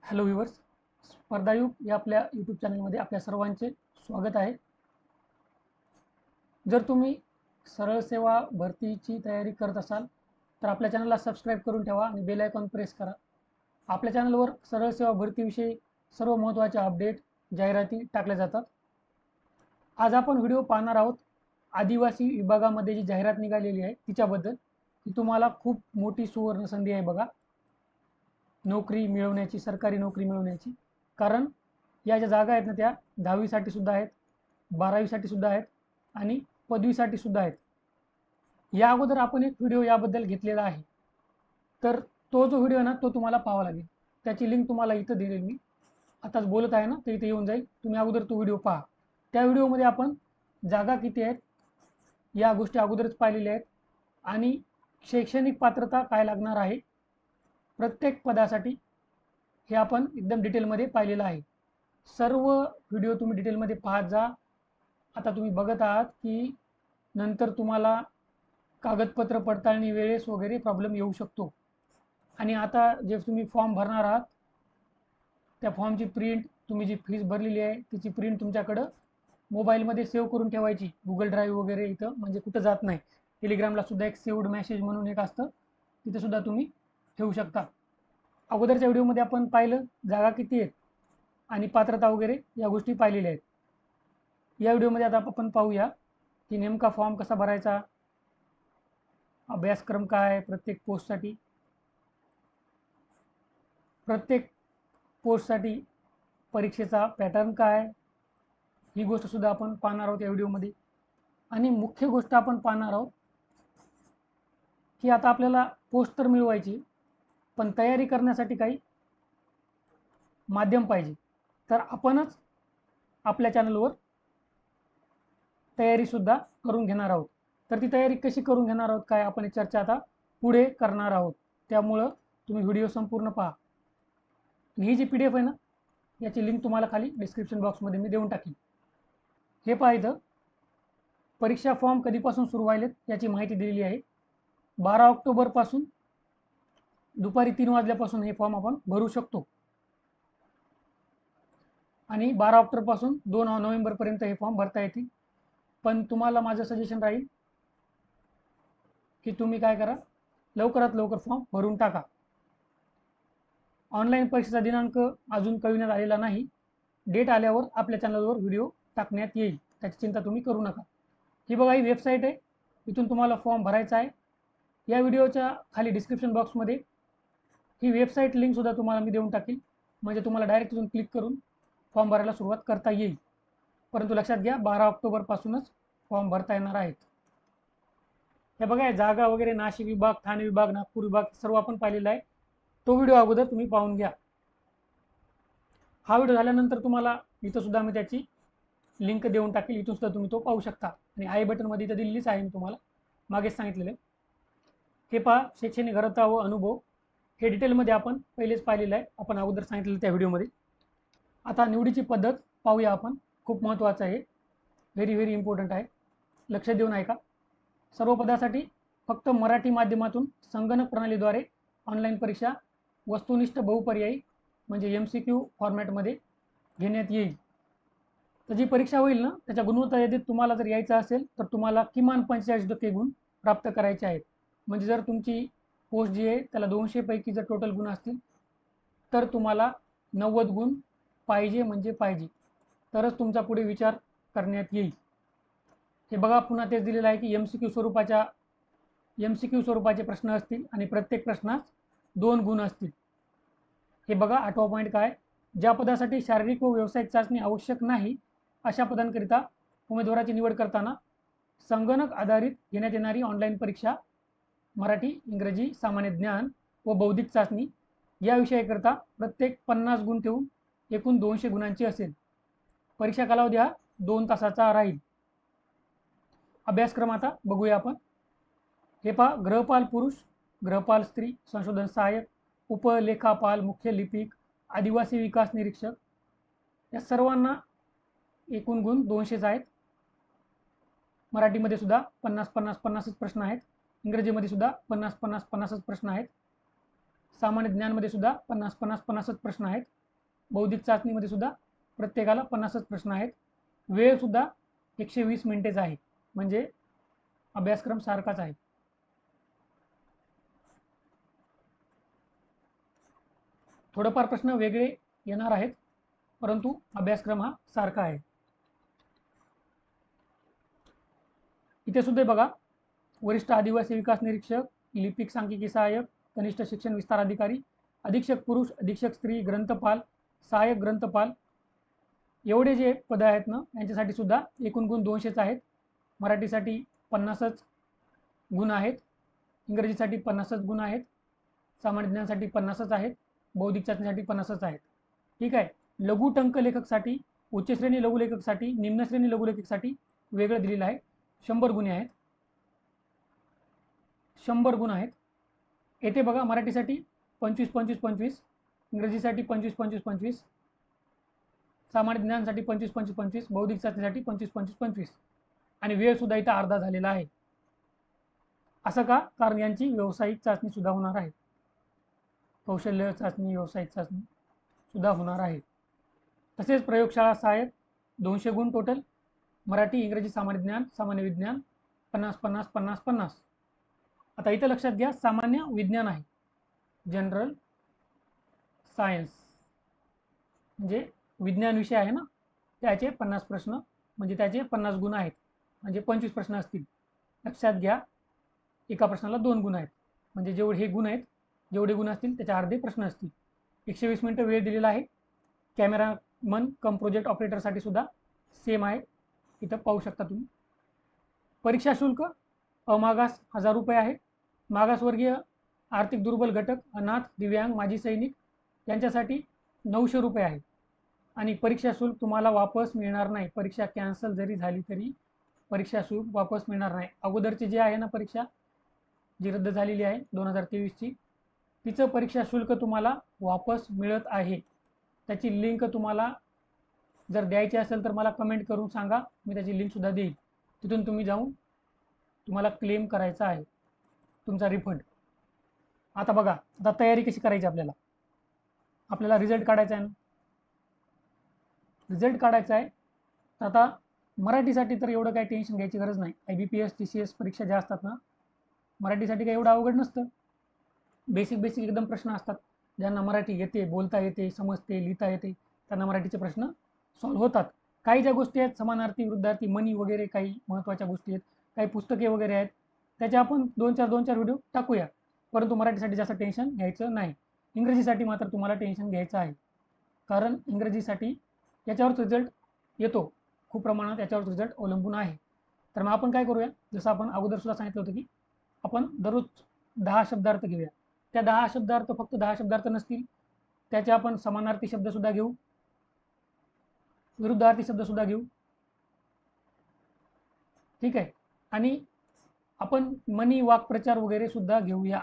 Hello viewers, स्पर्धायुग या आपल्या YouTube चॅनलमध्ये आपल्या सर्वांचे स्वागत आहे. जर तुम्ही सरळ सेवा भरतीची तयारी करत असाल तर आपल्या चॅनलला सबस्क्राईब करून ठेवा आणि बेल आयकॉन प्रेस करा. आपल्या चॅनलवर सरळ सेवा भरतीविषयी सर्व महत्त्वाचे अपडेट जाहिराती टाकल्या जातात. आज आपण व्हिडिओ पाहणार आहोत आदिवासी विभागामध्ये जी जाहिरात निघालेली आहे तिच्याबद्दल. ती तुम्हाला खूप मोठी सुवर्ण संधी आहे बघा, नोकरी मिळवण्याची, सरकारी नोकरी मिळवण्याची. कारण या ज्या जागा आहेत ना त्या 10वीसाठी सुद्धा आहेत, 12वीसाठी सुद्धा आहेत आणि पदवीसाठी सुद्धा आहेत. या अगोदर आपण एक व्हिडिओ याबद्दल घेतलेला आहे, तर तो जो व्हिडिओ ना तो तुम्हाला पाहावा लागेल. त्याची लिंक तुम्हाला इथं दिलेली, मी आताच बोलत आहे ना ते इथे येऊन जाईल. तुम्ही अगोदर तो व्हिडिओ पहा. त्या व्हिडिओमध्ये आपण जागा किती आहेत या गोष्टी अगोदरच पाहिलेल्या आहेत आणि शैक्षणिक पात्रता काय लागणार आहे प्रत्येक पदासाठी हे आपण एकदम डिटेलमध्ये पाहिलेलं आहे. सर्व व्हिडिओ तुम्ही डिटेलमध्ये पाहत जा. आता तुम्ही बघत आहात की नंतर तुम्हाला कागदपत्र पडताळणी वेळेस वगैरे प्रॉब्लेम येऊ शकतो. आणि आता जे तुम्ही फॉर्म भरणार आहात त्या फॉर्मची प्रिंट, तुम्ही जी फीस भरलेली आहे त्याची प्रिंट तुमच्याकडं मोबाईलमध्ये सेव्ह करून ठेवायची, गुगल ड्राईव्ह वगैरे इथं, म्हणजे कुठं जात नाही. टेलिग्रामला सुद्धा एक सेव्ड मेसेज म्हणून एक असतं, तिथं सुद्धा तुम्ही ठेवू शकता. अगोदरच्या व्हिडिओमध्ये आपण पाहिलं जागा किती आहेत आणि पात्रता वगैरे या गोष्टी पाहिलेल्या आहेत. या व्हिडिओमध्ये आता आपण पाहूया की नेमका फॉर्म कसा भरायचा, अभ्यासक्रम काय प्रत्येक पोस्टसाठी, प्रत्येक पोस्टसाठी परीक्षेचा पॅटर्न काय, ही गोष्टसुद्धा आपण पाहणार आहोत या व्हिडिओमध्ये. आणि मुख्य गोष्ट आपण पाहणार आहोत की आता आपल्याला पोस्ट तर मिळवायची, पण तयारी करण्यासाठी काही माध्यम पाहिजे. तर आपणच आपल्या चॅनलवर तयारीसुद्धा करून घेणार आहोत. तर ती तयारी कशी करून घेणार आहोत काय, आपण चर्चा आता पुढे करणार आहोत. त्यामुळं तुम्ही व्हिडिओ संपूर्ण पहा. ही जी PDF आहे ना याची लिंक तुम्हाला खाली डिस्क्रिप्शन बॉक्समध्ये मी देऊन टाकेन. हे पहा, इथं परीक्षा फॉर्म कधीपासून सुरू व्हायलेत याची माहिती दिलेली आहे. 12 ऑक्टोबरपासून दुपारी 3 वाजल्यापासून हे फॉर्म आपण भरू शकतो आणि 12 ऑक्टोबरपासून 2 नोव्हेंबरपर्यंत हे फॉर्म भरता येतील. पण तुम्हाला माझं सजेशन राहील की तुम्ही काय करा, लवकरात लवकर फॉर्म भरून टाका. ऑनलाईन परीक्षेचा दिनांक अजून कळविण्यात आलेला नाही. डेट आल्यावर आपल्या चॅनलवर व्हिडिओ टाकण्यात येईल, त्याची चिंता तुम्ही करू नका. ही बघा, ही वेबसाईट आहे, इथून तुम्हाला फॉर्म भरायचा आहे. या व्हिडिओच्या खाली डिस्क्रिप्शन बॉक्समध्ये ही वेबसाईट लिंकसुद्धा तुम्हाला मी देऊन टाकेल, म्हणजे तुम्हाला डायरेक्ट तिथून क्लिक करून फॉर्म भरायला सुरुवात करता येईल. परंतु लक्षात घ्या, 12 ऑक्टोबरपासूनच फॉर्म भरता येणार आहेत. हे बघा, जागा वगैरे नाशिक विभाग, ठाणे विभाग, नागपूर विभाग सर्व आपण पाहिलेला आहे. तो व्हिडिओ अगोदर तुम्ही पाहून घ्या. हा व्हिडिओ झाल्यानंतर तुम्हाला इथं सुद्धा मी त्याची लिंक देऊन टाकेल, इथून सुद्धा तुम्ही तो पाहू शकता. आणि आय बटनमध्ये इथं दिल्लीच आहे, मी तुम्हाला मागेच सांगितलेलं. हे पहा, शैक्षणिक अर्हता व अनुभव हे डिटेलमध्ये आपण पहिलेच पाहिलेलं आहे, आपण अगोदर सांगितलेलं त्या व्हिडिओमध्ये. आता निवडीची पद्धत पाहूया आपण, खूप महत्त्वाचं आहे, व्हेरी व्हेरी इम्पॉर्टंट आहे, लक्ष देऊन ऐका. सर्व पदासाठी फक्त मराठी माध्यमातून संगणक प्रणालीद्वारे ऑनलाईन परीक्षा वस्तुनिष्ठ बहुपर्यायी म्हणजे MCQ फॉर्मॅटमध्ये घेण्यात येईल. तर जी परीक्षा होईल ना त्याच्या गुणवत्ता यादीत तुम्हाला जर यायचं असेल तर तुम्हाला किमान 45% गुण प्राप्त करायचे आहेत. म्हणजे जर तुमची पोस्ट जी आहे त्याला 200 पैकी जर टोटल गुण असतील तर तुम्हाला 90 गुण पाहिजे म्हणजे पाहिजे, तरच तुमचा पुढे विचार करण्यात येईल. हे बघा, पुन्हा तेच दिलेलं आहे की MCQ स्वरूपाचे प्रश्न असतील आणि प्रत्येक प्रश्नास 2 गुण असतील. हे बघा, 8वा पॉईंट काय, ज्या पदासाठी शारीरिक व व्यावसायिक चाचणी आवश्यक नाही अशा पदांकरिता उमेदवाराची निवड करताना संगणक आधारित घेण्यात येणारी ऑनलाईन परीक्षा मराठी, इंग्रजी, सामान्य ज्ञान व बौद्धिक चाचणी या विषयाकरिता प्रत्येक 50 गुण ठेवून एकूण 200 गुणांची असेल. परीक्षा कालावधी हा 2 तासाचा राहील. अभ्यासक्रम आता बघूया आपण. हे पहा, गृहपाल पुरुष, गृहपाल स्त्री, संशोधन सहाय्यक, उपलेखापाल, मुख्य लिपिक, आदिवासी विकास निरीक्षक या सर्वांना एकूण गुण 200 आहेत. मराठीमध्ये सुद्धा 50-50-50च प्रश्न आहेत, इंग्रजीमध्ये सुद्धा 50-50-50च प्रश्न आहेत. सामान्य ज्ञानमध्ये सुद्धा 50-50-50च प्रश्न आहेत. बौद्धिक चाचणीमध्ये सुद्धा प्रत्येकाला 50च प्रश्न आहेत. वेळ सुद्धा 120 मिनिटेच आहे, म्हणजे अभ्यासक्रम सारखाच आहे. थोडंफार प्रश्न वेगळे येणार आहेत, परंतु अभ्यासक्रम हा सारखा आहे. इथे सुद्धा बघा, वरिष्ठ आदिवासी विकास निरीक्षक, लिपिक सांख्यिकी सहाय्यक, कनिष्ठ शिक्षण विस्तार अधिकारी, अधीक्षक पुरुष, अधीक्षक स्त्री, ग्रंथपाल, सहाय्यक ग्रंथपाल, एवढे जे पद आहेत ना, यांच्यासाठी सुद्धा एकूण गुण 200च आहेत. मराठीसाठी 50च गुण आहेत, इंग्रजीसाठी 50च गुण आहेत, सामान्य ज्ञानासाठी 50च आहेत, बौद्धिक चाचणीसाठी 50च आहेत. ठीक आहे. लघु टंकलेखकसाठी, उच्च श्रेणी लघुलेखकसाठी, निम्न श्रेणी लघुलेखकसाठी वेगळं दिलेलं आहे. 100 गुण आहेत, 100 गुण आहेत. येथे बघा, मराठीसाठी 25-25-25, इंग्रजीसाठी 25-25-25, सामान्य ज्ञानासाठी 25-25-25, बौद्धिक चाचणीसाठी 25-25-25, आणि वेळ सुद्धा इथं अर्धा झालेला आहे. असं का? कारण यांची व्यावसायिक चाचणी सुद्धा होणार आहे. कौशल्य चाचणी, व्यावसायिक चाचणी सुद्धा होणार आहे. तसेच प्रयोगशाळा सहाय्यक 200 गुण टोटल, मराठी, इंग्रजी, सामान्य ज्ञान, सामान्य विज्ञान 50-50-50-50. आता इथं लक्षात घ्या, सामान्य विज्ञान आहे, जनरल सायन्स म्हणजे विज्ञान विषय आहे ना, त्याचे 50 प्रश्न, म्हणजे त्याचे 50 गुण आहेत, म्हणजे 25 प्रश्न असतील. लक्षात घ्या, एका प्रश्नाला 2 गुण आहेत, म्हणजे जेवढे हे गुण आहेत, जेवढे गुण असतील त्याच्या अर्धे प्रश्न असतील. 120 मिनिटं वेळ दिलेला आहे. कॅमेरामन कम प्रोजेक्ट ऑपरेटरसाठी सुद्धा सेम आहे, इथं पाहू शकता तुम्ही. परीक्षा शुल्क अमागास 1000 रुपये आहे. मागासवर्गीय, आर्थिक दुर्बल घटक, अनाथ, दिव्यांग, माजी सैनिक यांच्यासाठी 900 रुपये आहे. आणि परीक्षा शुल्क तुम्हाला वापस मिळणार नाही. परीक्षा कॅन्सल जरी झाली तरी परीक्षा शुल्क वापस मिळणार नाही. अगोदरची जी आहे ना परीक्षा, जी रद्द झालेली आहे 2023ची, तिचं परीक्षा शुल्क तुम्हाला वापस मिळत आहे. त्याची लिंक तुम्हाला जर द्यायची असेल तर मला कमेंट करून सांगा, मी त्याची लिंकसुद्धा देईल. तिथून तुम्ही जाऊन तुम्हाला क्लेम करायचा आहे तुमचा रिफंड. आता बघा, आता तयारी कशी करायची आपल्याला. आपल्याला रिझल्ट काढायचा आहे ना, रिझल्ट काढायचा आहे. तर आता मराठीसाठी तर एवढं काही टेन्शन घ्यायची गरज नाही. IBPS TCS परीक्षा ज्या असतात ना, मराठीसाठी काही एवढं अवघड नसतं. बेसिक एकदम प्रश्न असतात. ज्यांना मराठी येते, बोलता येते, समजते, लिहिता येते, त्यांना मराठीचे प्रश्न सॉल्व्ह होतात. काही ज्या गोष्टी आहेत, समानार्थी, विरुद्धार्थी, मनी वगैरे काही महत्त्वाच्या गोष्टी आहेत, काही पुस्तके वगैरे आहेत, त्याच्या आपण 2-4 व्हिडिओ टाकूया. परंतु मराठीसाठी जास्त टेन्शन घ्यायचं नाही. इंग्रजीसाठी मात्र तुम्हाला टेन्शन घ्यायचं आहे, कारण इंग्रजीसाठी याच्यावरच रिझल्ट येतो, खूप प्रमाणात याच्यावर रिझल्ट अवलंबून आहे. तर मग आपण काय करूया, जसं आपण अगोदर सुद्धा सांगितलं होतं की आपण दररोज 10 शब्दार्थ घेऊया. त्या 10 शब्दार्थ फक्त 10 शब्दार्थ नसतील, त्याचे आपण समानार्थी शब्दसुद्धा घेऊ, विरुद्धार्थी शब्दसुद्धा घेऊ. ठीक आहे. आणि आपण मनी, वाक्प्रचार वगैरे सुद्धा घेऊया.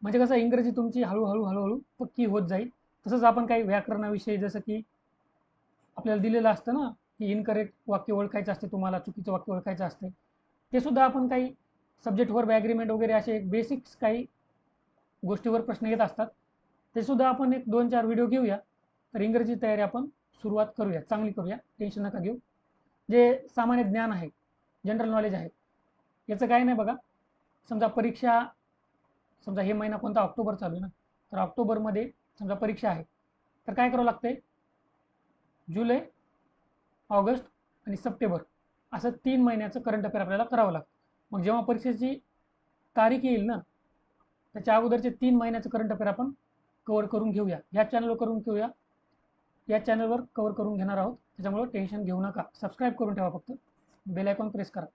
म्हणजे कसं, इंग्रजी तुमची हळूहळू पक्की होत जाईल. तसंच आपण काही व्याकरणाविषयी, जसं की आपल्याला दिलेलं असतं ना, की इनकरेक्ट वाक्य ओळखायचं असते, तुम्हाला चुकीचं वाक्य ओळखायचं असते, ते सुद्धा आपण काही सब्जेक्ट वर्ब ॲग्रीमेंट वगैरे असे बेसिक्स काही गोष्टीवर प्रश्न येत असतात, ते सुद्धा आपण एक 2-4 व्हिडिओ घेऊया. तर इंग्रजी तयारी आपण सुरुवात करूया, चांगली करूया, टेन्शन नका घेऊ. जे सामान्य ज्ञान आहे, जनरल नॉलेज आहे, याचं काय नाही बघा. समजा परीक्षा, समजा हे महिना कोणता, ऑक्टोबर चालू आहे ना, तर ऑक्टोबरमध्ये समजा परीक्षा आहे, तर काय करावं लागते, जुलै, ऑगस्ट आणि सप्टेंबर असं 3 महिन्याचं करंट अफेअर आपल्याला करावं लागतं. मग जेव्हा परीक्षेची तारीख येईल ना, त्याच्या अगोदरचे 3 महिन्याचं करंट अफेअर आपण कव्हर करून घेऊया. या चॅनलवर करून घेऊया, या चॅनलवर कव्हर करून घेणार आहोत. त्याच्यामुळे टेन्शन घेऊ नका. सबस्क्राईब करून ठेवा, फक्त बेल आयकॉन प्रेस करा.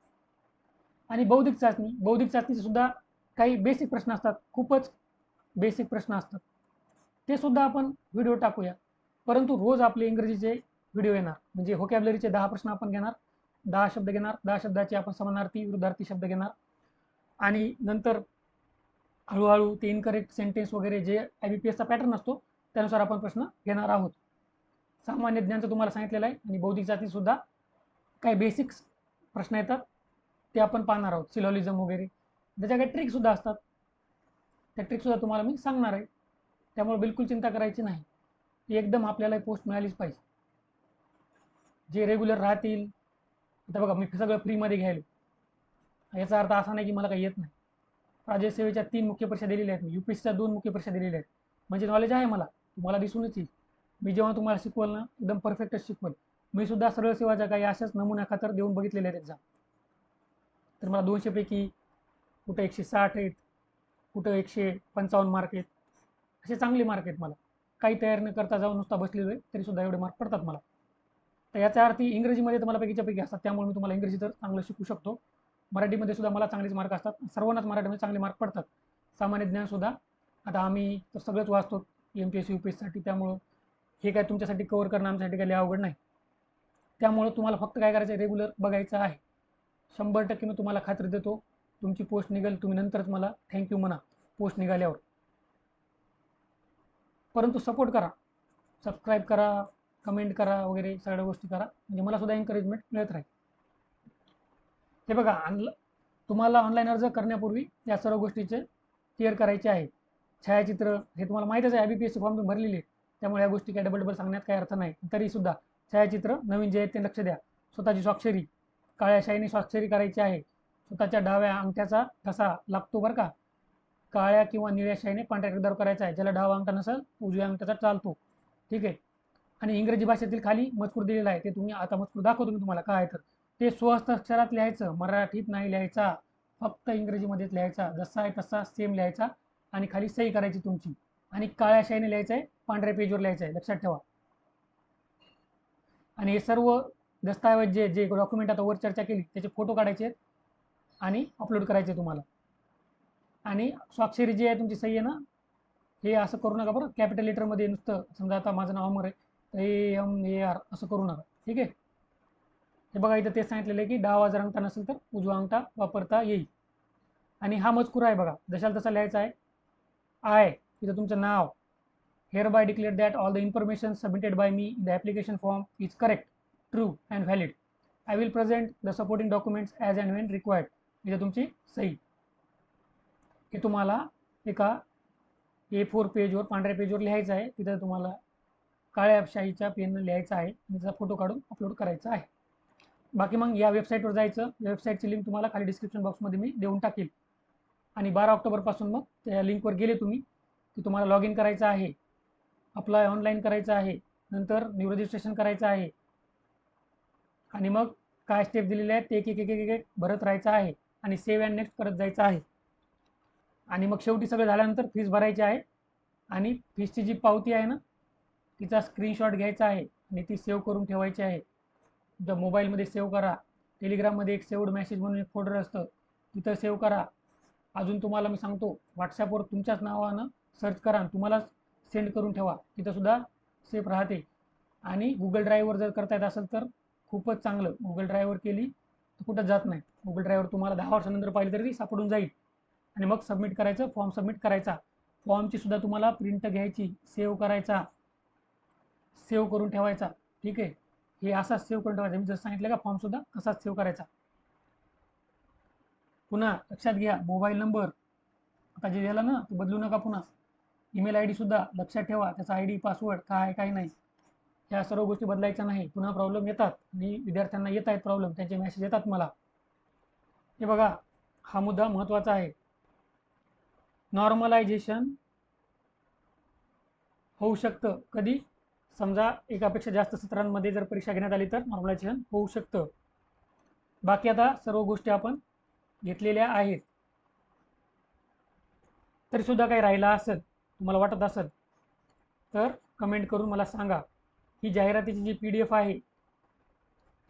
आणि बौद्धिक चाचणीचे सुद्धा काही बेसिक प्रश्न असतात, खूपच बेसिक प्रश्न असतात, ते सुद्धा आपण व्हिडिओ टाकूया. परंतु रोज आपले इंग्रजीचे व्हिडिओ येणार, म्हणजे व्होकॅब्युलरीचे 10 प्रश्न आपण घेणार, 10 शब्द घेणार, 10 शब्दाचे आपण समानार्थी, विरुद्धार्थी शब्द घेणार, आणि नंतर हळूहळू ते इनकरेक्ट सेंटेन्स वगैरे जे IBPSचा पॅटर्न असतो त्यानुसार आपण प्रश्न घेणार आहोत. सामान्य ज्ञानचं तुम्हाला सांगितलेलं आहे, आणि बौद्धिक चाचणीसुद्धा काही बेसिक्स प्रश्न येतात, ते आपण पाहणार आहोत. सिलॉलिझम वगैरे त्याच्या काही ट्रिकसुद्धा असतात, त्या ट्रिकसुद्धा तुम्हाला मी सांगणार आहे. त्यामुळे बिलकुल चिंता करायची नाही, एकदम आपल्याला पोस्ट मिळालीच पाहिजे. जे रेग्युलर राहतील, आता बघा मी सगळं फ्रीमध्ये घ्यायलो, याचा अर्थ असा नाही की मला काही येत नाही. राज्य सेवेच्या 3 मुख्य परीक्षा दिलेल्या आहेत मी, UPSCच्या 2 मुख्य परीक्षा दिलेल्या आहेत, म्हणजे नॉलेज आहे मला, तुम्हाला दिसूनच येईल. मी जेव्हा तुम्हाला शिकवल ना, एकदम परफेक्टच शिकवल. मी सुद्धा सरळ सेवाच्या काही अशाच नमुन्या खातर देऊन बघितलेल्या आहेत एक्झाम. तर मला 200 पैकी कुठं 160 आहेत, कुठं 155 मार्क आहेत, असे चांगले मार्क आहेत मला. काही तयारी न करता जाऊन नुसता बसलेलो आहे तरी सुद्धा एवढे मार्क पडतात मला. तर याचा अर्थ इंग्रजीमध्ये तर मला पैकीच्या पैकी असतात, त्यामुळे मी तुम्हाला इंग्रजी तर चांगलं शिकू शकतो. मराठीमध्ये सुद्धा मला चांगलेच मार्क असतात, सर्वांनाच मराठीमध्ये चांगले मार्क पडतात. सामान्य ज्ञानसुद्धा आता आम्ही तर सगळंच वाचतो MPSC UPSCसाठी, त्यामुळं हे काय तुमच्यासाठी कव्हर करणं आमच्यासाठी काही अवघड नाही. त्यामुळं तुम्हाला फक्त काय करायचं आहे, रेग्युलर बघायचं आहे. 100% मी तुम्हाला खात्री देतो तुमची पोस्ट निघेल, तुम्ही नंतरच मला थँक्यू म्हणा पोस्ट निघाल्यावर. परंतु सपोर्ट करा, सबस्क्राईब करा, कमेंट करा वगैरे सगळ्या गोष्टी करा, म्हणजे मला सुद्धा एन्करेजमेंट मिळत राहील. हे बघा, तुम्हाला ऑनलाईन अर्ज करण्यापूर्वी या सर्व गोष्टीचे क्लिअर करायचे आहे. छायाचित्र हे तुम्हाला माहीतच आहे, IBPSC फॉर्म तुम्ही भरलेले, त्यामुळे या गोष्टी काय डबल डबल सांगण्यात काही अर्थ नाही. तरीसुद्धा छायाचित्र नवीन जे आहेत ते लक्ष द्या. स्वतःची स्वाक्षरी काळ्या शाईने स्वाक्षरी करायची आहे. स्वतःच्या डाव्या अंगठ्याचा ठसा लागतो बरं का, काळ्या किंवा निळ्या शाईने पांढऱ्या कागदावर करायचा आहे. ज्याला डावा अंगठा नसेल उजव्या अंगठ्याचा चालतो, ठीक आहे. आणि इंग्रजी भाषेतील खाली मजकूर दिलेला आहे, ते तुम्ही आता मजकूर दाखवतो मी तुम्हाला काय आहे. तर ते स्वहस्त अक्षरात लिहायचं, मराठीत नाही लिहायचा, फक्त इंग्रजीमध्येच लिहायचा. जसा आहे तसा सेम लिहायचा आणि खाली सही करायची तुमची, आणि काळ्या शाईने लिहायचं आहे, पांढऱ्या पेजवर लिहायचं आहे, लक्षात ठेवा. आणि हे सर्व दस्तऐवज जे जे डॉक्युमेंट आता वर चर्चा केली त्याचे फोटो काढायचे आहेत आणि अपलोड करायचे तुम्हाला. आणि स्वाक्षरी जी आहे तुमची सही आहे ना, हे असं करू नका बरं, कॅपिटल लेटरमध्ये नुसतं, समजा आता माझं नाव अमर आहे तर AMAR असं करू नका, ठीक आहे. हे बघा इथं तेच सांगितलेलं आहे की डावा जर अंगठा नसेल तर उजवा अंगठा वापरता येईल. आणि हा मजकूर आहे बघा, जशाला तसा लिहायचा आहे. आय इथं तुमचं नाव, hereby declare that all the information submitted by me in the application form is correct, true and valid. I will present the supporting documents as and when required. इथं तुमची सही. हे तुम्हाला एका A4 पेजवर, पांढऱ्या पेजवर लिहायचं आहे. तिथं तुम्हाला काळ्या शाईच्या पेननं लिहायचं आहे आणि त्याचा फोटो काढून अपलोड करायचा आहे. बाकी मग या वेबसाईटवर जायचं, वेबसाईटची लिंक तुम्हाला खाली डिस्क्रिप्शन बॉक्समध्ये मी देऊन टाकेल. आणि 12 ऑक्टोबरपासून मग त्या लिंकवर गेले तुम्ही की तुम्हाला लॉग इन करायचं आहे, अप्लाय ऑनलाईन करायचं आहे, नंतर न्यू रजिस्ट्रेशन करायचं आहे, आणि मग काय स्टेप दिलेले आहेत ते एक एक एक एक एक भरत राहायचं आहे आणि सेव्ह अँड नेक्स्ट करत जायचं आहे. आणि मग शेवटी सगळं झाल्यानंतर फीस भरायची आहे, आणि फीसची जी पावती आहे ना तिचा स्क्रीनशॉट घ्यायचा आहे आणि ती सेव्ह करून ठेवायची आहे. तुमच्या मोबाईलमध्ये सेव्ह करा, टेलिग्राममध्ये एक सेव्ड मेसेज म्हणून एक फोल्डर असतं तिथं सेव्ह करा. अजून तुम्हाला मी सांगतो, व्हॉट्सॲपवर तुमच्याच नावानं सर्च करा आणि तुम्हाला सेंड करून ठेवा, तिथंसुद्धा सेफ राहते. आणि गुगल ड्राईव्हवर जर करता येत असेल तर खूपच चांगलं, गुगल ड्राईव्हवर केली तर कुठं जात नाही. गुगल ड्राईव्हवर तुम्हाला 10 वर्षानंतर पाहिली तरी सापडून जाईल. आणि मग सबमिट करायचं, फॉर्म सबमिट करायचा. फॉर्मची सुद्धा तुम्हाला प्रिंट घ्यायची, सेव्ह करायचा, सेव्ह करून ठेवायचा, ठीक आहे. हे असाच सेव्ह करून ठेवायचा, मी जसं सांगितलं का फॉर्मसुद्धा तसाच सेव्ह करायचा. पुन्हा लक्षात घ्या, मोबाईल नंबर आता जे दिला ना तो बदलू नका. पुन्हा ईमेल ID सुद्धा लक्षात ठेवा, त्याचा ID पासवर्ड काय काय नाही, ह्या सर्व गोष्टी बदलायच्या नाही. पुन्हा प्रॉब्लेम येतात आणि विद्यार्थ्यांना येत आहेत प्रॉब्लेम, त्यांचे मेसेज येतात मला. हे बघा, हा मुद्दा महत्त्वाचा आहे. नॉर्मलायझेशन होऊ शकतं कधी, समजा एकापेक्षा जास्त सत्रांमध्ये जर परीक्षा घेण्यात आली तर नॉर्मलायझेशन होऊ शकतं. बाकी आता सर्व गोष्टी आपण घेतलेल्या आहेत. तरीसुद्धा काही राहिला असेल, तुम्हाला वाटत असेल तर कमेंट करून मला सांगा. ही जाहिरातीची जी PDF आहे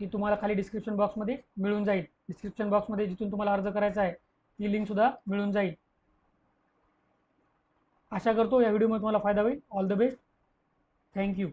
ती तुम्हाला खाली डिस्क्रिप्शन बॉक्समध्ये मिळून जाईल. डिस्क्रिप्शन बॉक्समध्ये जिथून तुम्हाला अर्ज करायचा आहे ती लिंकसुद्धा मिळून जाईल. आशा करतो या व्हिडिओमध्ये तुम्हाला फायदा होईल. All the best, thank you.